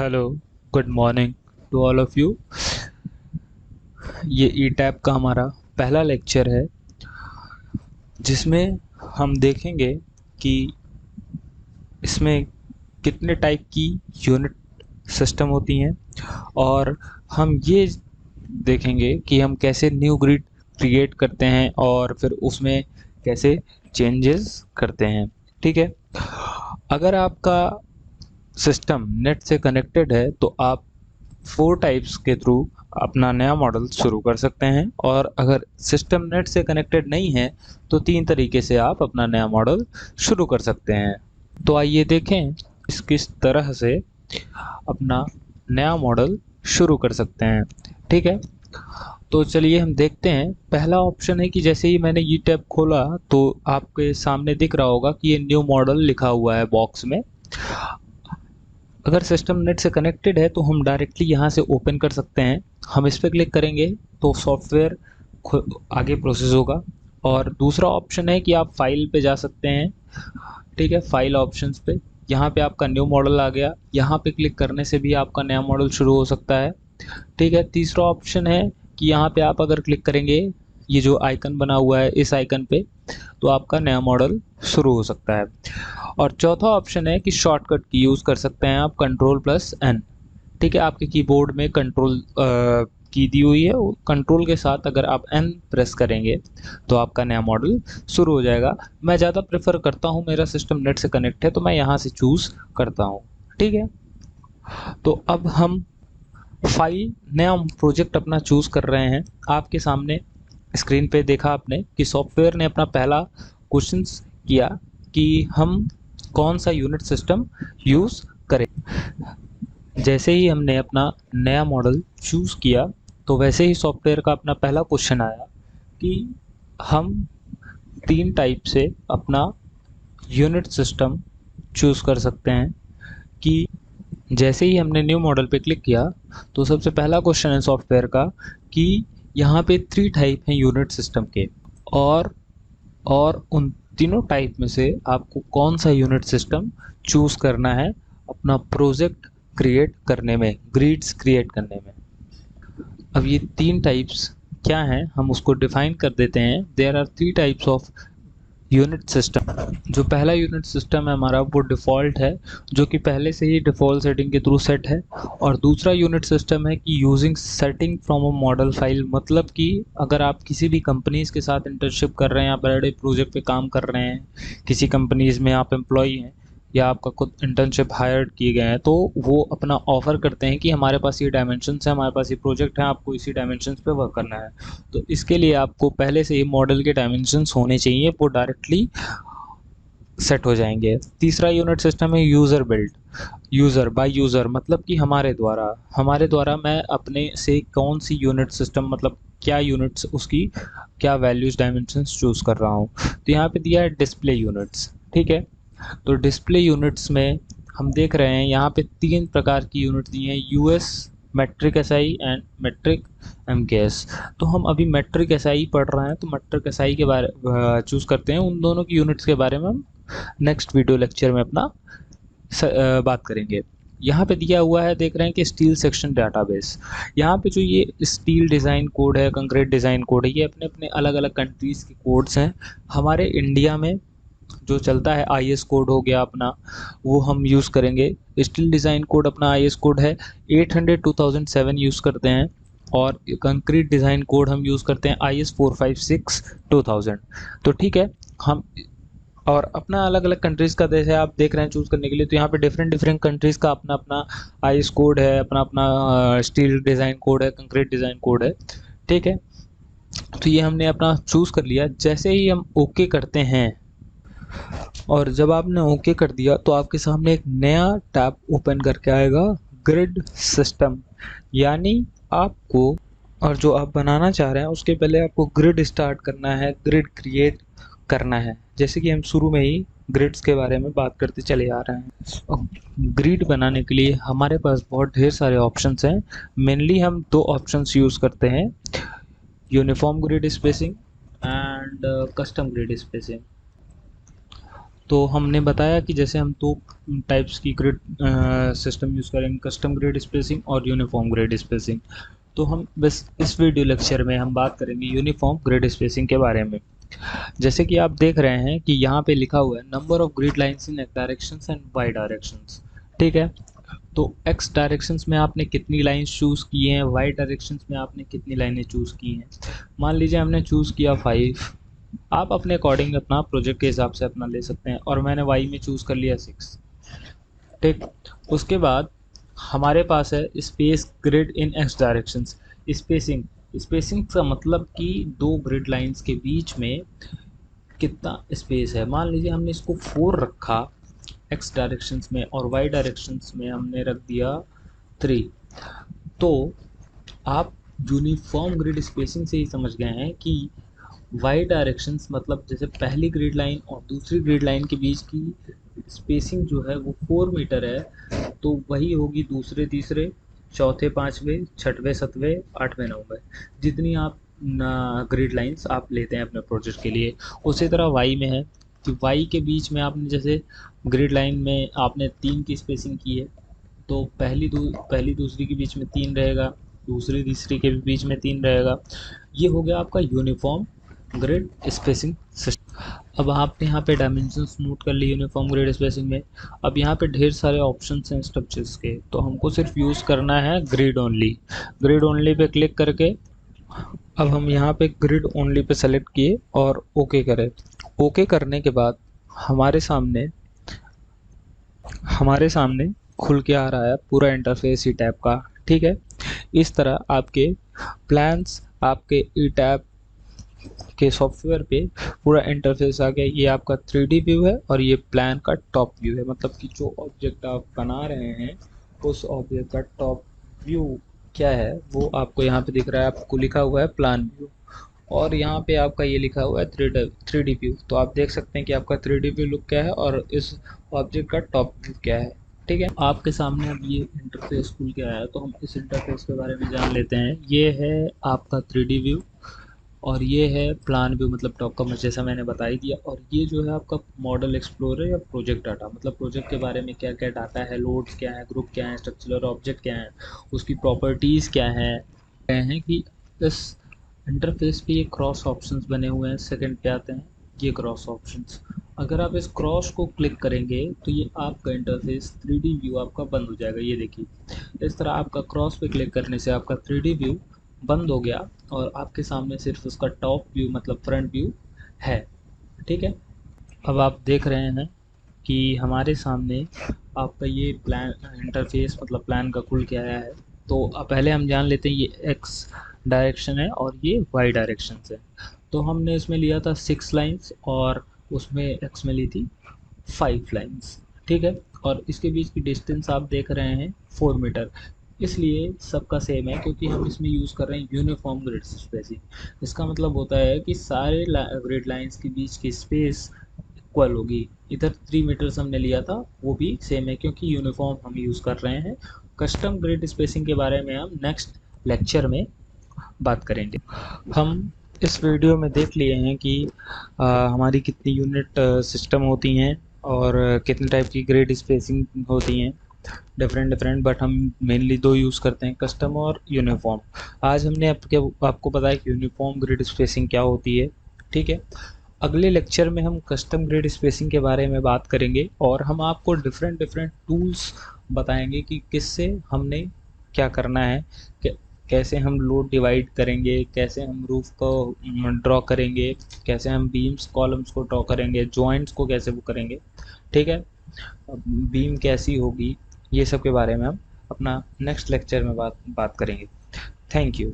Hello, good morning to all of you. ये ई tap का हमारा पहला लेक्चर है जिसमें हम देखेंगे कि इसमें कितने टाइप की यूनिट सिस्टम होती हैं और हम ये देखेंगे कि हम कैसे न्यू ग्रिड क्रिएट करते हैं और फिर उसमें कैसे चेंजेस करते हैं। ठीक है। अगर आपका सिस्टम नेट से कनेक्टेड है तो आप 4 टाइप्स के थ्रू अपना नया मॉडल शुरू कर सकते हैं, और अगर सिस्टम नेट से कनेक्टेड नहीं है तो 3 तरीके से आप अपना नया मॉडल शुरू कर सकते हैं। तो आइए देखें इस किस तरह से अपना नया मॉडल शुरू कर सकते हैं। ठीक है। तो चलिए हम देखते हैं। पहला ऑप्शन है कि जैसे ही मैंने ये टैब खोला तो आपके सामने दिख रहा होगा कि ये न्यू मॉडल लिखा हुआ है बॉक्स में। अगर सिस्टम नेट से कनेक्टेड है तो हम डायरेक्टली यहाँ से ओपन कर सकते हैं। हम इस पर क्लिक करेंगे तो सॉफ्टवेयर आगे प्रोसेस होगा। और दूसरा ऑप्शन है कि आप फाइल पे जा सकते हैं। ठीक है, फाइल ऑप्शंस पे यहाँ पे आपका न्यू मॉडल आ गया, यहाँ पे क्लिक करने से भी आपका नया मॉडल शुरू हो सकता है। ठीक है। तीसरा ऑप्शन है कि यहाँ पे आप अगर क्लिक करेंगे, ये जो आइकन बना हुआ है इस आइकन पे, तो आपका नया मॉडल शुरू हो सकता है। और चौथा ऑप्शन है कि शॉर्टकट की यूज़ कर सकते हैं आप, कंट्रोल+N। ठीक है, आपके कीबोर्ड में कंट्रोल की दी हुई है, कंट्रोल के साथ अगर आप N प्रेस करेंगे तो आपका नया मॉडल शुरू हो जाएगा। मैं ज़्यादा प्रेफर करता हूँ, मेरा सिस्टम नेट से कनेक्ट है तो मैं यहाँ से चूज़ करता हूँ। ठीक है। तो अब हम फाइल नया प्रोजेक्ट अपना चूज़ कर रहे हैं। आपके सामने स्क्रीन पे देखा आपने कि सॉफ्टवेयर ने अपना पहला क्वेश्चन किया कि हम कौन सा यूनिट सिस्टम यूज़ करें। जैसे ही हमने अपना नया मॉडल चूज़ किया तो वैसे ही सॉफ्टवेयर का अपना पहला क्वेश्चन आया कि हम 3 टाइप से अपना यूनिट सिस्टम चूज़ कर सकते हैं। कि जैसे ही हमने न्यू मॉडल पे क्लिक किया तो सबसे पहला क्वेश्चन है सॉफ्टवेयर का कि यहाँ पे 3 टाइप हैं यूनिट सिस्टम के, और उन तीनों टाइप में से आपको कौन सा यूनिट सिस्टम चूज़ करना है अपना प्रोजेक्ट क्रिएट करने में, ग्रिड्स क्रिएट करने में। अब ये 3 टाइप्स क्या हैं हम उसको डिफाइन कर देते हैं। There are 3 types of unit system. जो पहला यूनिट सिस्टम है हमारा वो डिफ़ॉल्ट है, जो कि पहले से ही डिफ़ॉल्ट सेटिंग के थ्रू सेट है। और दूसरा यूनिट सिस्टम है कि using setting from a model file, मतलब कि अगर आप किसी भी कंपनीज़ के साथ इंटर्नशिप कर रहे हैं या बड़े प्रोजेक्ट पे काम कर रहे हैं, किसी कंपनीज़ में आप एम्प्लॉई हैं या आपका खुद इंटर्नशिप हायर किए गए हैं, तो वो अपना ऑफ़र करते हैं कि हमारे पास ये डायमेंशंस है, हमारे पास ये प्रोजेक्ट है, आपको इसी डायमेंशंस पे वर्क करना है। तो इसके लिए आपको पहले से ही मॉडल के डायमेंशंस होने चाहिए, वो डायरेक्टली सेट हो जाएंगे। तीसरा यूनिट सिस्टम है user build. User by user मतलब कि हमारे द्वारा मैं अपने से कौन सी यूनिट सिस्टम, मतलब क्या यूनिट्स, उसकी क्या वैल्यूज़ डायमेंशंस चूज़ कर रहा हूँ। तो यहाँ पे दिया है डिस्प्ले यूनिट्स। ठीक है। तो डिस्प्ले यूनिट्स में हम देख रहे हैं यहाँ पे 3 प्रकार की यूनिट दी हैं, US, metric SI and metric MKS. तो हम अभी मेट्रिक एसआई पढ़ रहे हैं तो मेट्रिक एसआई के बारे चूज़ करते हैं। उन दोनों की यूनिट्स के बारे में हम नेक्स्ट वीडियो लेक्चर में अपना बात करेंगे। यहाँ पे दिया हुआ है, देख रहे हैं कि स्टील सेक्शन डाटाबेस। यहाँ पे जो ये स्टील डिज़ाइन कोड है, कंक्रीट डिज़ाइन कोड है, ये अपने अपने अलग अलग कंट्रीज़ के कोड्स हैं। हमारे इंडिया में जो चलता है आईएस कोड हो गया अपना, वो हम यूज़ करेंगे। स्टील डिज़ाइन कोड अपना आईएस कोड है 800-2007 यूज़ करते हैं। और कंक्रीट डिज़ाइन कोड हम यूज़ करते हैं आईएस 456-2000। तो ठीक है। हम और अपना अलग अलग कंट्रीज़ का जैसे आप देख रहे हैं चूज़ करने के लिए, तो यहाँ पे डिफरेंट डिफरेंट कंट्रीज़ का अपना अपना आईएस कोड है, अपना अपना स्टील डिज़ाइन कोड है, कंक्रीट डिज़ाइन कोड है। ठीक है। तो ये हमने अपना चूज़ कर लिया। जैसे ही हम ओके करते हैं और जब आपने ओके कर दिया तो आपके सामने एक नया टैब ओपन करके आएगा, ग्रिड सिस्टम। यानी आपको, और जो आप बनाना चाह रहे हैं उसके पहले आपको ग्रिड स्टार्ट करना है, ग्रिड क्रिएट करना है। जैसे कि हम शुरू में ही ग्रिड्स के बारे में बात करते चले आ रहे हैं। ग्रिड बनाने के लिए हमारे पास बहुत ढेर सारे ऑप्शंस हैं। मेनली हम 2 ऑप्शंस यूज़ करते हैं, uniform grid spacing and custom grid spacing. तो हमने बताया कि जैसे हम दो टाइप्स की ग्रिड सिस्टम यूज़ करेंगे, कस्टम ग्रिड स्पेसिंग और यूनिफॉर्म ग्रिड स्पेसिंग। तो हम बस इस वीडियो लेक्चर में हम बात करेंगे यूनिफॉर्म ग्रिड स्पेसिंग के बारे में। जैसे कि आप देख रहे हैं कि यहाँ पे लिखा हुआ है number of grid lines in X directions and Y directions. ठीक है, तो एक्स डायरेक्शंस में आपने कितनी लाइंस चूज़ की हैं, वाई डायरेक्शंस में आपने कितनी लाइनें चूज़ की हैं। मान लीजिए हमने चूज़ किया 5, आप अपने अकॉर्डिंग अपना प्रोजेक्ट के हिसाब से अपना ले सकते हैं, और मैंने वाई में चूज़ कर लिया 6। ठीक, उसके बाद हमारे पास है स्पेस ग्रिड इन एक्स डायरेक्शंस। स्पेसिंग, स्पेसिंग का मतलब कि दो ग्रिड लाइंस के बीच में कितना स्पेस है। मान लीजिए हमने इसको 4 रखा एक्स डायरेक्शंस में और वाई डायरेक्शंस में हमने रख दिया 3, तो आप यूनिफॉर्म ग्रिड स्पेसिंग से ही समझ गए हैं कि वाई डायरेक्शंस मतलब जैसे पहली ग्रिड लाइन और दूसरी ग्रिड लाइन के बीच की स्पेसिंग जो है वो 4 मीटर है, तो वही होगी दूसरे, तीसरे, चौथे, पाँचवें, छठवें, सातवें, आठवें, नौवें, जितनी आप ग्रिड लाइंस आप लेते हैं अपने प्रोजेक्ट के लिए। उसी तरह वाई में है कि वाई के बीच में आपने जैसे ग्रिड लाइन में आपने 3 की स्पेसिंग की है, तो पहली दूसरी के बीच में 3 रहेगा, दूसरी तीसरी के बीच में 3 रहेगा। ये हो गया आपका यूनिफॉर्म ग्रिड स्पेसिंग सिस्टम। अब आपने यहाँ पे डायमेंशंस नोट कर ली यूनिफॉर्म ग्रिड स्पेसिंग में। अब यहाँ पे ढेर सारे ऑप्शंस हैं स्ट्रक्चर्स के, तो हमको सिर्फ यूज़ करना है grid only. Grid only pay click करके अब हम यहाँ पे ग्रिड ओनली पे सेलेक्ट किए और ओके करें। ओके करने के बाद हमारे सामने हमारे सामने खुल के आ रहा है पूरा इंटरफेस ई टैब का। ठीक है, इस तरह आपके प्लान्स आपके ई टैब के सॉफ्टवेयर पे पूरा इंटरफेस आ गया। ये आपका 3D व्यू है और ये प्लान का टॉप व्यू है, मतलब कि जो ऑब्जेक्ट आप बना रहे हैं उस ऑब्जेक्ट का टॉप व्यू क्या है वो आपको यहाँ पे दिख रहा है। आपको लिखा हुआ है प्लान व्यू, और यहाँ पे आपका ये लिखा हुआ है 3D व्यू। तो आप देख सकते हैं कि आपका 3D व्यू लुक क्या है और इस ऑब्जेक्ट का टॉप व्यू क्या है। ठीक है, आपके सामने अब ये इंटरफेस खुल के आया है, तो हम इस इंटरफेस के बारे में जान लेते हैं। ये है आपका 3D व्यू और ये है प्लान व्यू, मतलब टॉप का, जैसा मैंने बता ही दिया। और ये जो है आपका मॉडल एक्सप्लोरर या प्रोजेक्ट डाटा, मतलब प्रोजेक्ट के बारे में क्या क्या डाटा है, लोड्स क्या है, ग्रुप क्या है, स्ट्रक्चरल ऑब्जेक्ट क्या है, उसकी प्रॉपर्टीज़ क्या हैं कि इस इंटरफेस पे ये क्रॉस ऑप्शंस बने हुए हैं। सेकंड पे आते हैं ये क्रॉस ऑप्शंस। अगर आप इस क्रॉस को क्लिक करेंगे तो ये आपका इंटरफेस 3D व्यू आपका बंद हो जाएगा। ये देखिए, इस तरह आपका क्रॉस पे क्लिक करने से आपका 3D व्यू बंद हो गया और आपके सामने सिर्फ उसका टॉप व्यू मतलब फ्रंट व्यू है। ठीक है, अब आप देख रहे हैं कि हमारे सामने आपका ये प्लान इंटरफेस मतलब प्लान का खुल के आया है। तो अब पहले हम जान लेते हैं ये एक्स डायरेक्शन है और ये वाई डायरेक्शन है। तो हमने इसमें लिया था 6 लाइंस और उसमें एक्स में ली थी 5 लाइंस। ठीक है, और इसके बीच की डिस्टेंस आप देख रहे हैं 4 मीटर। इसलिए सबका सेम है क्योंकि हम इसमें यूज़ कर रहे हैं यूनिफॉर्म ग्रिड स्पेसिंग। इसका मतलब होता है कि सारे ग्रिड लाइंस के बीच की स्पेस इक्वल होगी। इधर 3 मीटर्स हमने लिया था वो भी सेम है क्योंकि यूनिफॉर्म हम यूज़ कर रहे हैं। कस्टम ग्रिड स्पेसिंग के बारे में हम नेक्स्ट लेक्चर में बात करेंगे। हम इस वीडियो में देख लिए हैं कि हमारी कितनी यूनिट सिस्टम होती हैं और कितने टाइप की ग्रिड स्पेसिंग होती हैं, डिफरेंट, बट हम मेनली दो यूज़ करते हैं, कस्टम और यूनिफॉर्म। आज हमने आपको बताया कि यूनिफॉर्म ग्रिड स्पेसिंग क्या होती है। ठीक है, अगले लेक्चर में हम कस्टम ग्रिड स्पेसिंग के बारे में बात करेंगे और हम आपको डिफरेंट टूल्स बताएंगे कि किससे हमने क्या करना है, कैसे हम लोड डिवाइड करेंगे, कैसे हम रूफ को ड्रॉ करेंगे, कैसे हम बीम्स कॉलम्स को ड्रॉ करेंगे, जॉइंट्स को कैसे वो करेंगे। ठीक है, बीम कैसी होगी, ये सब के बारे में हम अपना नेक्स्ट लेक्चर में बात करेंगे। Thank you.